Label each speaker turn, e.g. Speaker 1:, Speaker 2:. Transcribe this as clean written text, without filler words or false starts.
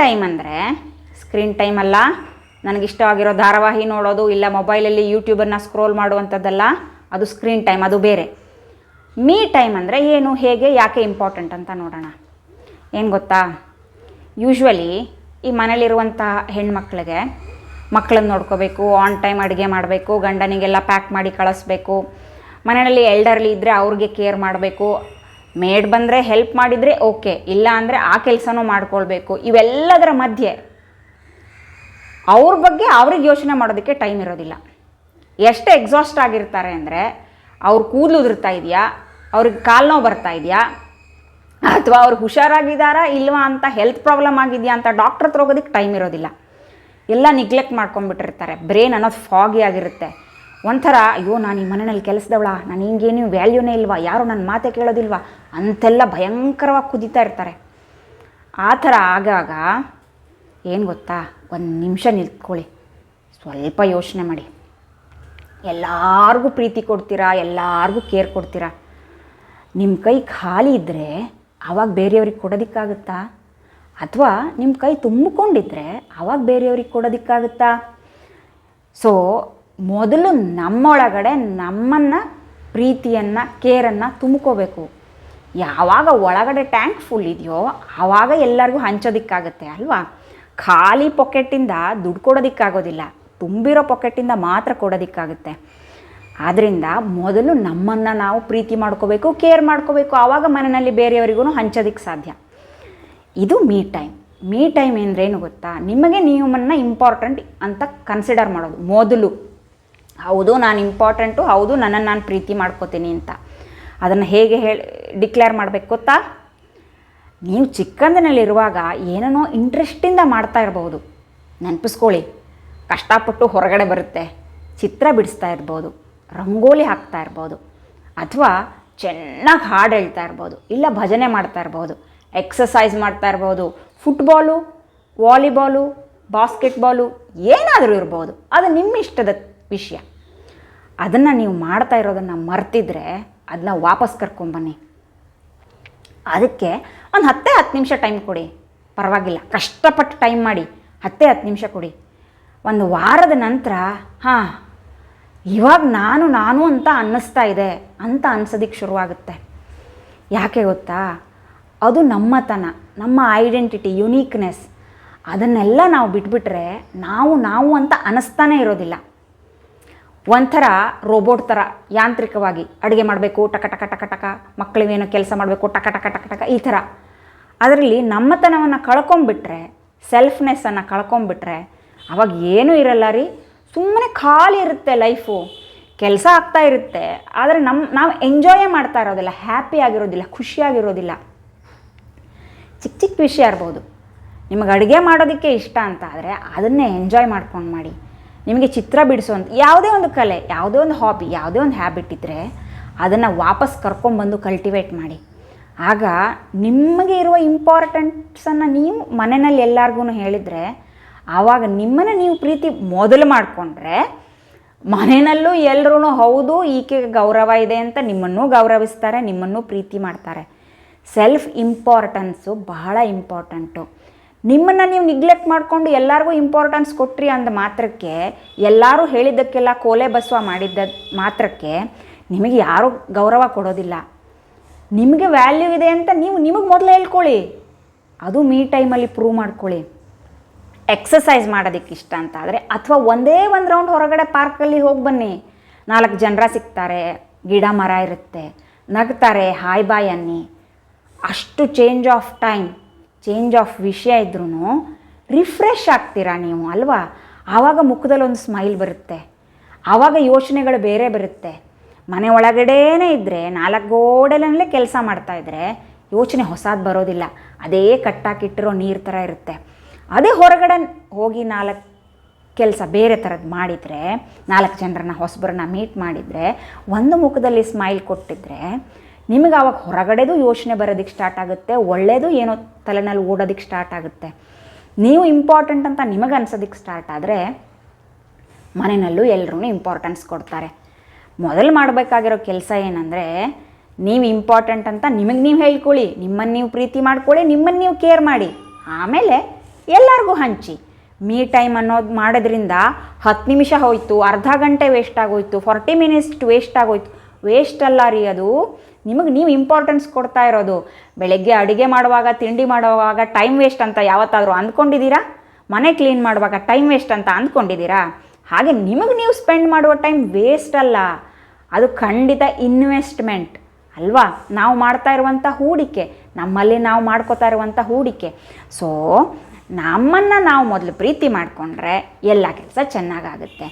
Speaker 1: Time ಅಂದರೆ screen time ಅಲ್ಲ, ನನಗಿಷ್ಟವಾಗಿರೋ ಧಾರಾವಾಹಿ ನೋಡೋದು, ಇಲ್ಲ ಮೊಬೈಲಲ್ಲಿ ಯೂಟ್ಯೂಬನ್ನು ಸ್ಕ್ರೋಲ್ ಮಾಡುವಂಥದ್ದಲ್ಲ, ಅದು ಸ್ಕ್ರೀನ್ ಟೈಮ್, ಅದು ಬೇರೆ. ಮೀ ಟೈಮ್ ಅಂದರೆ ಏನು, ಹೇಗೆ, ಯಾಕೆ ಇಂಪಾರ್ಟೆಂಟ್ ಅಂತ ನೋಡೋಣ. ಏನು ಗೊತ್ತಾ, ಯೂಶ್ವಲಿ ಈ ಮನೇಲಿರುವಂಥ ಹೆಣ್ಮಕ್ಳಿಗೆ ಮಕ್ಕಳನ್ನ ನೋಡ್ಕೋಬೇಕು, ಆನ್ ಟೈಮ್ ಅಡುಗೆ ಮಾಡಬೇಕು, ಗಂಡನಿಗೆಲ್ಲ ಪ್ಯಾಕ್ ಮಾಡಿ ಕಳಿಸ್ಬೇಕು, ಮನೆಯಲ್ಲಿ ಎಲ್ಡರ್ಲಿ ಇದ್ದರೆ ಅವ್ರಿಗೆ ಕೇರ್ ಮಾಡಬೇಕು, ಮೇಡ್ ಬಂದರೆ ಹೆಲ್ಪ್ ಮಾಡಿದರೆ ಓಕೆ, ಇಲ್ಲ ಅಂದರೆ ಆ ಕೆಲಸನೂ ಮಾಡ್ಕೊಳ್ಬೇಕು. ಇವೆಲ್ಲದರ ಮಧ್ಯೆ ಅವ್ರ ಬಗ್ಗೆ ಅವ್ರಿಗೆ ಯೋಚನೆ ಮಾಡೋದಕ್ಕೆ ಟೈಮ್ ಇರೋದಿಲ್ಲ. ಎಷ್ಟು ಎಕ್ಸಾಸ್ಟ್ ಆಗಿರ್ತಾರೆ ಅಂದರೆ, ಅವ್ರ ಕೂದಲು ಉದುರ್ತಾ ಇದೆಯಾ, ಅವ್ರಿಗೆ ಕಾಲು ನೋವು ಬರ್ತಾ ಇದೆಯಾ, ಅಥವಾ ಅವ್ರು ಹುಷಾರಾಗಿದ್ದಾರಾ ಇಲ್ವಾ ಅಂತ, ಹೆಲ್ತ್ ಪ್ರಾಬ್ಲಮ್ ಆಗಿದೆಯಾ ಅಂತ ಡಾಕ್ಟ್ರ್ ಹತ್ರ ಹೋಗೋದಕ್ಕೆ ಟೈಮ್ ಇರೋದಿಲ್ಲ. ಎಲ್ಲ ನಿಗ್ಲೆಕ್ಟ್ ಮಾಡ್ಕೊಂಡ್ಬಿಟ್ಟಿರ್ತಾರೆ. ಬ್ರೇನ್ ಅನ್ನೋದು ಫಾಗಿ ಆಗಿರುತ್ತೆ. ಒಂಥರ ಅಯ್ಯೋ ನಾನು ಈ ಮನೆಯಲ್ಲಿ ಕೆಲಸದವಳ, ನಾನು ಹಿಂಗೇನು ವ್ಯಾಲ್ಯೂನೇ ಇಲ್ವಾ, ಯಾರು ನನ್ನ ಮಾತೆ ಕೇಳೋದಿಲ್ವಾ ಅಂತೆಲ್ಲ ಭಯಂಕರವಾಗಿ ಕುದೀತಾ ಇರ್ತಾರೆ. ಆ ಥರ ಆಗಾಗ ಏನು ಗೊತ್ತಾ, ಒಂದು ನಿಮಿಷ ನಿಂತ್ಕೊಳ್ಳಿ, ಸ್ವಲ್ಪ ಯೋಚನೆ ಮಾಡಿ. ಎಲ್ಲರಿಗೂ ಪ್ರೀತಿ ಕೊಡ್ತೀರಾ, ಎಲ್ಲರಿಗೂ ಕೇರ್ ಕೊಡ್ತೀರಾ. ನಿಮ್ಮ ಕೈ ಖಾಲಿ ಇದ್ದರೆ ಆವಾಗ ಬೇರೆಯವ್ರಿಗೆ ಕೊಡೋದಕ್ಕಾಗುತ್ತಾ, ಅಥವಾ ನಿಮ್ಮ ಕೈ ತುಂಬಿಕೊಂಡಿದ್ರೆ ಆವಾಗ ಬೇರೆಯವ್ರಿಗೆ ಕೊಡೋದಕ್ಕಾಗುತ್ತಾ? ಸೊ ಮೊದಲು ನಮ್ಮೊಳಗಡೆ ನಮ್ಮನ್ನು ಪ್ರೀತಿಯನ್ನು ಕೇರನ್ನು ತುಂಬ್ಕೋಬೇಕು. ಯಾವಾಗ ಒಳಗಡೆ ಟ್ಯಾಂಕ್ ಫುಲ್ ಇದೆಯೋ ಆವಾಗ ಎಲ್ಲರಿಗೂ ಹಂಚೋದಕ್ಕಾಗತ್ತೆ ಅಲ್ವಾ. ಖಾಲಿ ಪೊಕೆಟ್ಟಿಂದ ದುಡ್ಡು ಕೊಡೋದಕ್ಕಾಗೋದಿಲ್ಲ, ತುಂಬಿರೋ ಪೊಕೆಟ್ಟಿಂದ ಮಾತ್ರ ಕೊಡೋದಕ್ಕಾಗುತ್ತೆ. ಆದ್ದರಿಂದ ಮೊದಲು ನಮ್ಮನ್ನು ನಾವು ಪ್ರೀತಿ ಮಾಡ್ಕೋಬೇಕು, ಕೇರ್ ಮಾಡ್ಕೋಬೇಕು, ಆವಾಗ ಮನೆಯಲ್ಲಿ ಬೇರೆಯವರಿಗೂ ಹಂಚೋದಕ್ಕೆ ಸಾಧ್ಯ. ಇದು ಮೀ ಟೈಮ್. ಮೀ ಟೈಮ್ ಅಂದ್ರೇನು ಗೊತ್ತಾ, ನಿಮಗೆ ನಿಮ್ಮನ್ನು ಇಂಪಾರ್ಟೆಂಟ್ ಅಂತ ಕನ್ಸಿಡರ್ ಮಾಡೋದು ಮೊದಲು. ಹೌದು ನಾನು ಇಂಪಾರ್ಟೆಂಟು, ಹೌದು ನನ್ನನ್ನು ನಾನು ಪ್ರೀತಿ ಮಾಡ್ಕೋತೀನಿ ಅಂತ. ಅದನ್ನು ಹೇಗೆ ಡಿಕ್ಲೇರ್ ಮಾಡಬೇಕು ಗೊತ್ತಾ, ನೀವು ಚಿಕ್ಕಂದಿನಲ್ಲಿರುವಾಗ ಏನೇನೋ ಇಂಟ್ರೆಸ್ಟಿಂದ ಮಾಡ್ತಾ ಇರ್ಬೋದು. ನೆನಪಿಸ್ಕೊಳ್ಳಿ, ಕಷ್ಟಪಟ್ಟು ಹೊರಗಡೆ ಬರುತ್ತೆ, ಚಿತ್ರ ಬಿಡಿಸ್ತಾ ಇರ್ಬೋದು, ರಂಗೋಲಿ ಹಾಕ್ತಾ ಇರ್ಬೋದು, ಅಥವಾ ಚೆನ್ನಾಗಿ ಹಾಡು ಹೇಳ್ತಾ ಇರ್ಬೋದು, ಇಲ್ಲ ಭಜನೆ ಮಾಡ್ತಾ ಇರ್ಬೋದು, ಎಕ್ಸಸೈಸ್ ಮಾಡ್ತಾ ಇರ್ಬೋದು, ಫುಟ್ಬಾಲು, ವಾಲಿಬಾಲು, ಬಾಸ್ಕೆಟ್ಬಾಲು ಏನಾದರೂ ಇರ್ಬೋದು. ಅದು ನಿಮ್ಮ ಇಷ್ಟದ ವಿಷಯ. ಅದನ್ನು ನೀವು ಮಾಡ್ತಾ ಇರೋದನ್ನು ಮರ್ತಿದ್ರೆ ಅದನ್ನ ವಾಪಸ್ ಕರ್ಕೊಂಬನ್ನಿ. ಅದಕ್ಕೆ ಒಂದು 10 ನಿಮಿಷ ಟೈಮ್ ಕೊಡಿ, ಪರವಾಗಿಲ್ಲ, ಕಷ್ಟಪಟ್ಟು ಟೈಮ್ ಮಾಡಿ 10 ನಿಮಿಷ ಕೊಡಿ. ಒಂದು ವಾರದ ನಂತರ ಇವಾಗ ನಾನು ಅಂತ ಅನ್ನಿಸ್ತಾ ಇದೆ ಅಂತ ಅನ್ಸೋದಕ್ಕೆ ಶುರುವಾಗುತ್ತೆ. ಯಾಕೆ ಗೊತ್ತಾ, ಅದು ನಮ್ಮತನ, ನಮ್ಮ ಐಡೆಂಟಿಟಿ, ಯುನೀಕ್ನೆಸ್. ಅದನ್ನೆಲ್ಲ ನಾವು ಬಿಟ್ಬಿಟ್ರೆ ನಾವು ಅಂತ ಅನ್ನಿಸ್ತಾನೇ ಇರೋದಿಲ್ಲ. ಒಂಥರ ರೋಬೋಟ್ ಥರ ಯಾಂತ್ರಿಕವಾಗಿ ಅಡುಗೆ ಮಾಡಬೇಕು, ಟಕ ಟಕ ಟಕ ಟಕ, ಮಕ್ಕಳಿಗೇನೋ ಕೆಲಸ ಮಾಡಬೇಕು, ಟಕ ಟಕ ಟಕ ಟಕ, ಈ ಥರ. ಅದರಲ್ಲಿ ನಮ್ಮತನವನ್ನು ಕಳ್ಕೊಂಬಿಟ್ರೆ, ಸೆಲ್ಫ್ನೆಸ್ಸನ್ನು ಕಳ್ಕೊಂಬಿಟ್ರೆ ಅವಾಗ ಏನೂ ಇರಲ್ಲ ರೀ. ಸುಮ್ಮನೆ ಖಾಲಿ ಇರುತ್ತೆ ಲೈಫು. ಕೆಲಸ ಆಗ್ತಾ ಇರುತ್ತೆ, ಆದರೆ ನಾವು ಎಂಜಾಯೇ ಮಾಡ್ತಾ ಇರೋದಿಲ್ಲ, ಹ್ಯಾಪಿ ಆಗಿರೋದಿಲ್ಲ, ಖುಷಿಯಾಗಿರೋದಿಲ್ಲ. ಚಿಕ್ಕ ವಿಷಯ ಇರ್ಬೋದು. ನಿಮಗೆ ಅಡುಗೆ ಮಾಡೋದಕ್ಕೆ ಇಷ್ಟ ಅಂತ ಆದರೆ ಅದನ್ನೇ ಎಂಜಾಯ್ ಮಾಡ್ಕೊಂಡು ಮಾಡಿ. ನಿಮಗೆ ಚಿತ್ರ ಬಿಡಿಸೋಂಥ ಯಾವುದೇ ಒಂದು ಕಲೆ, ಯಾವುದೇ ಒಂದು ಹಾಬಿ, ಯಾವುದೇ ಒಂದು ಹ್ಯಾಬಿಟ್ ಇದ್ದರೆ ಅದನ್ನು ವಾಪಸ್ ಕರ್ಕೊಂಡ್ಬಂದು ಕಲ್ಟಿವೇಟ್ ಮಾಡಿ. ಆಗ ನಿಮಗೆ ಇರುವ ಇಂಪಾರ್ಟೆನ್ಸನ್ನು ನೀವು ಮನೆಯಲ್ಲಿ ಎಲ್ಲರಿಗೂ ಹೇಳಿದರೆ, ಆವಾಗ ನಿಮ್ಮನ್ನು ನೀವು ಪ್ರೀತಿ ಮೊದಲು ಮಾಡಿಕೊಂಡ್ರೆ ಮನೆಯಲ್ಲೂ ಎಲ್ಲರೂ ಹೌದು ಈಕೆಗೆ ಗೌರವ ಇದೆ ಅಂತ ನಿಮ್ಮನ್ನೂ ಗೌರವಿಸ್ತಾರೆ, ನಿಮ್ಮನ್ನೂ ಪ್ರೀತಿ ಮಾಡ್ತಾರೆ. ಸೆಲ್ಫ್ ಇಂಪಾರ್ಟೆನ್ಸು ಬಹಳ ಇಂಪಾರ್ಟೆಂಟು. ನಿಮ್ಮನ್ನು ನೀವು ನಿಗ್ಲೆಕ್ಟ್ ಮಾಡಿಕೊಂಡು ಎಲ್ಲರಿಗೂ ಇಂಪಾರ್ಟೆನ್ಸ್ ಕೊಟ್ರಿ ಅಂದ ಮಾತ್ರಕ್ಕೆ, ಎಲ್ಲರೂ ಹೇಳಿದ್ದಕ್ಕೆಲ್ಲ ಕೋಲೆ ಬಸವ ಮಾಡಿದ್ದ ಮಾತ್ರಕ್ಕೆ ನಿಮಗೆ ಯಾರೂ ಗೌರವ ಕೊಡೋದಿಲ್ಲ. ನಿಮಗೆ ವ್ಯಾಲ್ಯೂ ಇದೆ ಅಂತ ನಿಮಗೆ ಮೊದಲು ಹೇಳ್ಕೊಳ್ಳಿ. ಅದು ಮೀ ಟೈಮಲ್ಲಿ ಪ್ರೂವ್ ಮಾಡ್ಕೊಳ್ಳಿ. ಎಕ್ಸಸೈಸ್ ಮಾಡೋದಕ್ಕೆ ಇಷ್ಟ ಅಂತ ಆದರೆ, ಅಥವಾ ಒಂದೇ ಒಂದು ರೌಂಡ್ ಹೊರಗಡೆ ಪಾರ್ಕಲ್ಲಿ ಹೋಗಿ ಬನ್ನಿ. 4 ಜನರ ಸಿಗ್ತಾರೆ, ಗಿಡ ಮರ ಇರುತ್ತೆ, ನಗ್ತಾರೆ, ಹಾಯ್ ಬಾಯ್ ಅನ್ನಿ. ಅಷ್ಟು change of time, change of ವಿಷಯ ಇದ್ರೂ ರಿಫ್ರೆಶ್ ಆಗ್ತೀರಾ ನೀವು ಅಲ್ವಾ. ಆವಾಗ ಮುಖದಲ್ಲಿ ಒಂದು ಸ್ಮೈಲ್ ಬರುತ್ತೆ, ಆವಾಗ ಯೋಚನೆಗಳು ಬೇರೆ ಬರುತ್ತೆ. ಮನೆ ಒಳಗಡೆನೇ ಇದ್ದರೆ 4 ಗೋಡೆಲಲ್ಲೇ ಕೆಲಸ ಮಾಡ್ತಾಯಿದ್ರೆ ಯೋಚನೆ ಹೊಸದು ಬರೋದಿಲ್ಲ, ಅದೇ ಕಟ್ಟಾಕಿಟ್ಟಿರೋ ನೀರು ಥರ ಇರುತ್ತೆ. ಅದೇ ಹೊರಗಡೆ ಹೋಗಿ 4 ಕೆಲಸ ಬೇರೆ ಥರದ್ದು ಮಾಡಿದರೆ, 4 ಜನರನ್ನ ಹೊಸಬರನ್ನ ಮೀಟ್ ಮಾಡಿದರೆ, ಒಂದು ಮುಖದಲ್ಲಿ ಸ್ಮೈಲ್ ಕೊಟ್ಟಿದ್ರೆ ನಿಮಗೆ ಆವಾಗ ಹೊರಗಡೆದು ಯೋಚನೆ ಬರೋದಕ್ಕೆ ಸ್ಟಾರ್ಟ್ ಆಗುತ್ತೆ, ಒಳ್ಳೆಯದು ಏನೋ ತಲೆನಲ್ಲಿ ಓಡೋದಕ್ಕೆ ಸ್ಟಾರ್ಟ್ ಆಗುತ್ತೆ. ನೀವು ಇಂಪಾರ್ಟೆಂಟ್ ಅಂತ ನಿಮಗೆ ಅನ್ಸೋದಕ್ಕೆ ಸ್ಟಾರ್ಟ್ ಆದರೆ ಮನೆಯಲ್ಲೂ ಎಲ್ಲರೂ ಇಂಪಾರ್ಟೆನ್ಸ್ ಕೊಡ್ತಾರೆ. ಮೊದಲು ಮಾಡಬೇಕಾಗಿರೋ ಕೆಲಸ ಏನಂದರೆ, ನೀವು ಇಂಪಾರ್ಟೆಂಟ್ ಅಂತ ನಿಮಗೆ ನೀವು ಹೇಳ್ಕೊಳ್ಳಿ, ನಿಮ್ಮನ್ನು ನೀವು ಪ್ರೀತಿ ಮಾಡ್ಕೊಳ್ಳಿ, ನಿಮ್ಮನ್ನು ನೀವು ಕೇರ್ ಮಾಡಿ. ಆಮೇಲೆ ಎಲ್ಲರಿಗೂ ಹಂಚಿ. ಮೀ ಟೈಮ್ ಅನ್ನೋದು ಮಾಡೋದ್ರಿಂದ 10 ನಿಮಿಷ ಹೋಯಿತು, ಅರ್ಧ ಗಂಟೆ ವೇಸ್ಟ್ ಆಗೋಯ್ತು, 40 ಮಿನಿಟ್ಸ್ ವೇಸ್ಟ್ ಆಗೋಯ್ತು. ವೇಸ್ಟ್ ಅಲ್ಲ ರೀ, ಅದು ನಿಮಗೆ ನೀವು ಇಂಪಾರ್ಟೆನ್ಸ್ ಕೊಡ್ತಾ ಇರೋದು. ಬೆಳಗ್ಗೆ ಅಡುಗೆ ಮಾಡುವಾಗ, ತಿಂಡಿ ಮಾಡುವಾಗ ಟೈಮ್ ವೇಸ್ಟ್ ಅಂತ ಯಾವತ್ತಾದರೂ ಅಂದ್ಕೊಂಡಿದ್ದೀರಾ? ಮನೆ ಕ್ಲೀನ್ ಮಾಡುವಾಗ ಟೈಮ್ ವೇಸ್ಟ್ ಅಂತ ಅಂದ್ಕೊಂಡಿದ್ದೀರಾ? ಹಾಗೆ ನಿಮಗೆ ನೀವು ಸ್ಪೆಂಡ್ ಮಾಡುವ ಟೈಮ್ ವೇಸ್ಟ್ ಅಲ್ಲ, ಅದು ಖಂಡಿತ ಇನ್ವೆಸ್ಟ್ಮೆಂಟ್ ಅಲ್ವಾ? ನಾವು ಮಾಡ್ತಾ ಇರುವಂಥ ಹೂಡಿಕೆ, ನಮ್ಮಲ್ಲಿ ನಾವು ಮಾಡ್ಕೋತಾ ಇರುವಂಥ ಹೂಡಿಕೆ. ಸೊ ನಮ್ಮನ್ನು ನಾವು ಮೊದಲು ಪ್ರೀತಿ ಮಾಡಿಕೊಂಡ್ರೆ ಎಲ್ಲ ಕೆಲಸ ಚೆನ್ನಾಗಾಗುತ್ತೆ.